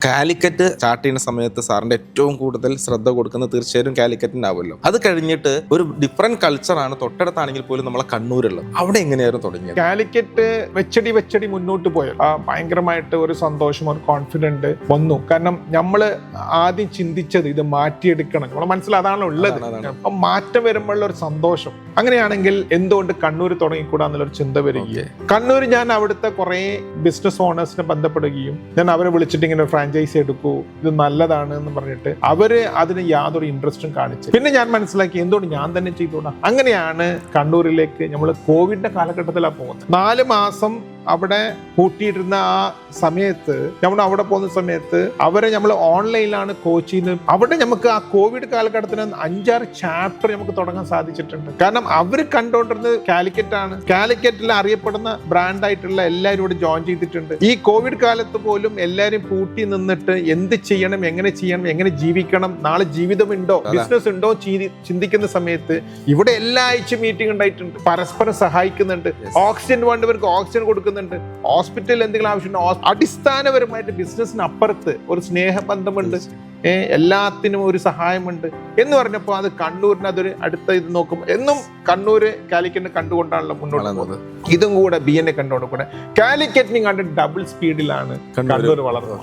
Calicut start ചെയ്യുന്ന സമയത്ത് സാറിന്റെ ഏറ്റവും കൂടുതൽ ശ്രദ്ധ കൊടുക്കുന്നത് തീർച്ചയായും കാലിക്കറ്റിനാവുമല്ലോ. അത് കഴിഞ്ഞിട്ട് ഒരു ഡിഫറെന്റ് കൾച്ചറാണ് തൊട്ടടുത്താണെങ്കിൽ പോലും നമ്മളെ കണ്ണൂരുള്ളത്. അവിടെ എങ്ങനെയായിരുന്നു തുടങ്ങിയത്? കാലിക്കറ്റ് വെച്ചടി മുന്നോട്ട് പോയത് ഭയങ്കരമായിട്ട് ഒരു സന്തോഷം, ഒരു കോൺഫിഡന്റ് വന്നു. കാരണം നമ്മള് ആദ്യം ചിന്തിച്ചത് ഇത് മാറ്റിയെടുക്കണം, നമ്മളെ മനസ്സിൽ അതാണ് ഉള്ളത്. അപ്പം മാറ്റം വരുമ്പോഴുള്ള ഒരു സന്തോഷം. അങ്ങനെയാണെങ്കിൽ എന്തുകൊണ്ട് കണ്ണൂർ തുടങ്ങിക്കൂടാന്നുള്ളൊരു ചിന്ത വരികയും കണ്ണൂർ ഞാൻ അവിടുത്തെ കുറെ ബിസിനസ് ഓണേഴ്സിനെ ബന്ധപ്പെടുകയും ഞാൻ അവരെ വിളിച്ചിട്ട് ഇങ്ങനെ ഫ്രാഞ്ചൈസി എടുക്കൂ, ഇത് നല്ലതാണ് എന്ന് പറഞ്ഞിട്ട് അവര് അതിന് യാതൊരു ഇൻട്രസ്റ്റും കാണിച്ചു. പിന്നെ ഞാൻ മനസ്സിലാക്കി എന്തുകൊണ്ട് ഞാൻ തന്നെ ചെയ്തോടാ. അങ്ങനെയാണ് കണ്ണൂരിലേക്ക് നമ്മൾ കോവിഡിന്റെ കാലഘട്ടത്തിലാണ് പോകുന്നത്. 4 മാസം അവിടെ പൂട്ടിയിരുന്ന ആ സമയത്ത് നമ്മൾ അവിടെ പോകുന്ന സമയത്ത് അവരെ നമ്മൾ ഓൺലൈനിലാണ് കോച്ച് ചെയ്യുന്നത്. അവിടെ നമുക്ക് ആ കോവിഡ് കാലഘട്ടത്തിന് 5-6 ചാപ്റ്റർ നമുക്ക് തുടങ്ങാൻ സാധിച്ചിട്ടുണ്ട്. കാരണം അവർ കണ്ടുകൊണ്ടിരുന്നത് കാലിക്കറ്റാണ്. കാലിക്കറ്റിൽ അറിയപ്പെടുന്ന ബ്രാൻഡായിട്ടുള്ള എല്ലാവരും ഇവിടെ ജോയിൻ ചെയ്തിട്ടുണ്ട്. ഈ കോവിഡ് കാലത്ത് പോലും എല്ലാവരും പൂട്ടി നിന്നിട്ട് എന്ത് ചെയ്യണം, എങ്ങനെ ജീവിക്കണം, നാളെ ജീവിതമുണ്ടോ, ബിസിനസ് ഉണ്ടോ ചിന്തിക്കുന്ന സമയത്ത് ഇവിടെ എല്ലാ ആഴ്ച മീറ്റിംഗ് ഉണ്ടായിട്ടുണ്ട്. പരസ്പരം സഹായിക്കുന്നുണ്ട്. ഓക്സിജൻ വേണ്ടവർക്ക് ഓക്സിജൻ കൊടുക്കുന്നുണ്ട്. ഹോസ്പിറ്റലിൽ എന്തെങ്കിലും ആവശ്യമുണ്ടോ, അടിസ്ഥാനപരമായിട്ട് ബിസിനസിന് അപ്പുറത്ത് ഒരു സ്നേഹബന്ധമുണ്ട്, എല്ലാത്തിനും ഒരു സഹായമുണ്ട് എന്ന് പറഞ്ഞപ്പോൾ അത് കണ്ണൂരിന് അതൊരു അടുത്ത ഇത് നോക്കും. എന്നും കണ്ണൂര് കാലിക്കറ്റിനെ കണ്ടുകൊണ്ടാണല്ലോ മുന്നോട്ട് പോകുന്നത്. ഇതും കൂടെ BNA കണ്ടുകൊണ്ട് കൂടെ കാലിക്കറ്റിനെ കണ്ട് ഡബിൾ സ്പീഡിലാണ് കണ്ണൂർ വളർന്നത്.